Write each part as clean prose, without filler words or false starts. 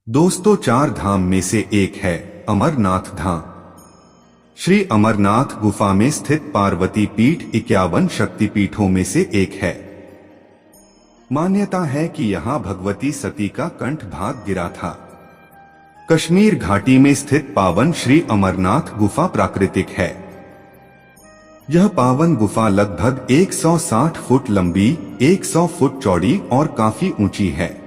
दोस्तों, चार धाम में से एक है अमरनाथ धाम। श्री अमरनाथ गुफा में स्थित पार्वती पीठ 51 शक्तिपीठों में से एक है। मान्यता है कि यहाँ भगवती सती का कंठ भाग गिरा था। कश्मीर घाटी में स्थित पावन श्री अमरनाथ गुफा प्राकृतिक है। यह पावन गुफा लगभग 160 फुट लंबी, 100 फुट चौड़ी और काफी ऊंची है।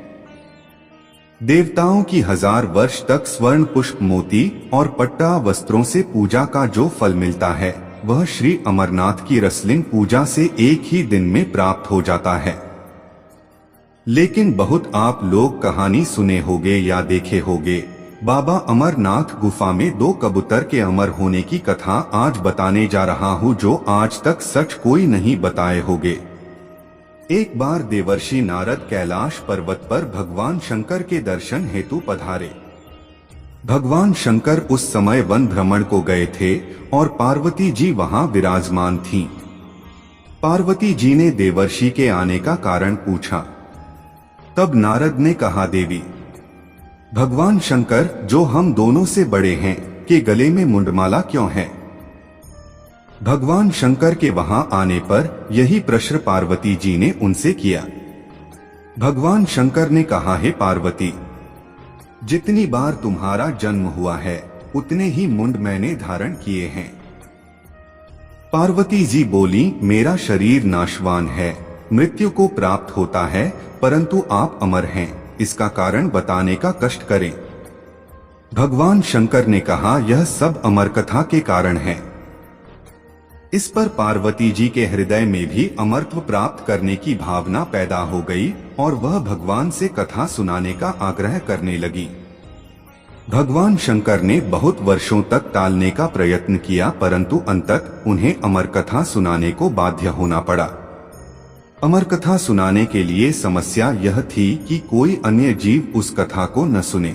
देवताओं की 1000 वर्ष तक स्वर्ण पुष्प, मोती और पट्टा वस्त्रों से पूजा का जो फल मिलता है, वह श्री अमरनाथ की रसलिंग पूजा से एक ही दिन में प्राप्त हो जाता है। लेकिन बहुत आप लोग कहानी सुने होंगे या देखे होंगे, बाबा अमरनाथ गुफा में 2 कबूतर के अमर होने की कथा आज बताने जा रहा हूँ, जो आज तक सच कोई नहीं बताए होंगे। एक बार देवर्षि नारद कैलाश पर्वत पर भगवान शंकर के दर्शन हेतु पधारे। भगवान शंकर उस समय वन भ्रमण को गए थे और पार्वती जी वहां विराजमान थीं। पार्वती जी ने देवर्षि के आने का कारण पूछा। तब नारद ने कहा, देवी, भगवान शंकर जो हम दोनों से बड़े हैं, के गले में मुंडमाला क्यों है? भगवान शंकर के वहां आने पर यही प्रश्न पार्वती जी ने उनसे किया। भगवान शंकर ने कहा, हे पार्वती, जितनी बार तुम्हारा जन्म हुआ है, उतने ही मुंड मैंने धारण किए हैं। पार्वती जी बोली, मेरा शरीर नाशवान है, मृत्यु को प्राप्त होता है, परंतु आप अमर हैं, इसका कारण बताने का कष्ट करें। भगवान शंकर ने कहा, यह सब अमर कथा के कारण है। इस पर पार्वती जी के हृदय में भी अमरत्व प्राप्त करने की भावना पैदा हो गई और वह भगवान से कथा सुनाने का आग्रह करने लगी। भगवान शंकर ने बहुत वर्षों तक टालने का प्रयत्न किया, परंतु अंततः उन्हें अमर कथा सुनाने को बाध्य होना पड़ा। अमर कथा सुनाने के लिए समस्या यह थी कि कोई अन्य जीव उस कथा को न सुने।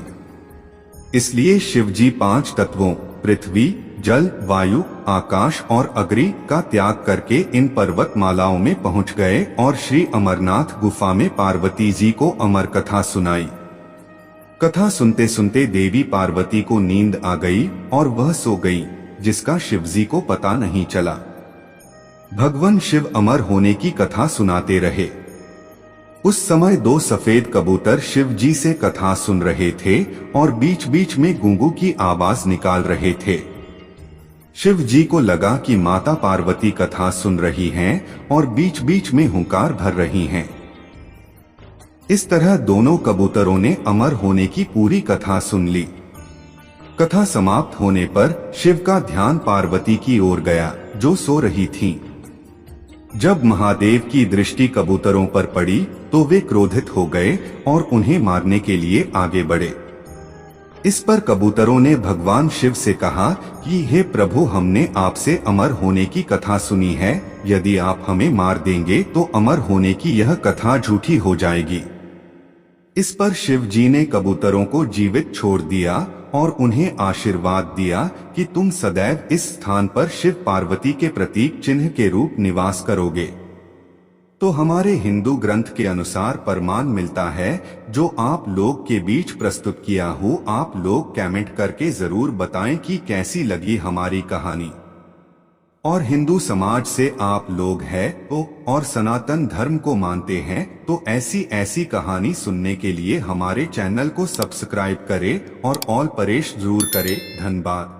इसलिए शिव जी 5 तत्वों पृथ्वी, जल, वायु, आकाश और अग्नि का त्याग करके इन पर्वतमालाओं में पहुंच गए और श्री अमरनाथ गुफा में पार्वती जी को अमर कथा सुनाई। कथा सुनते सुनते देवी पार्वती को नींद आ गई और वह सो गई, जिसका शिव जी को पता नहीं चला। भगवान शिव अमर होने की कथा सुनाते रहे। उस समय 2 सफेद कबूतर शिव जी से कथा सुन रहे थे और बीच बीच में गूंगू की आवाज निकाल रहे थे। शिव जी को लगा कि माता पार्वती कथा सुन रही हैं और बीच बीच में हुंकार भर रही हैं। इस तरह दोनों कबूतरों ने अमर होने की पूरी कथा सुन ली। कथा समाप्त होने पर शिव का ध्यान पार्वती की ओर गया, जो सो रही थीं। जब महादेव की दृष्टि कबूतरों पर पड़ी तो वे क्रोधित हो गए और उन्हें मारने के लिए आगे बढ़े। इस पर कबूतरों ने भगवान शिव से कहा कि हे प्रभु, हमने आपसे अमर होने की कथा सुनी है, यदि आप हमें मार देंगे तो अमर होने की यह कथा झूठी हो जाएगी। इस पर शिव जी ने कबूतरों को जीवित छोड़ दिया और उन्हें आशीर्वाद दिया कि तुम सदैव इस स्थान पर शिव पार्वती के प्रतीक चिन्ह के रूप निवास करोगे। तो हमारे हिंदू ग्रंथ के अनुसार प्रमाण मिलता है, जो आप लोग के बीच प्रस्तुत किया हूँ। आप लोग कमेंट करके जरूर बताएं कि कैसी लगी हमारी कहानी। और हिंदू समाज से आप लोग हैं तो और सनातन धर्म को मानते हैं तो ऐसी कहानी सुनने के लिए हमारे चैनल को सब्सक्राइब करें और ऑल प्रेस जरूर करें। धन्यवाद।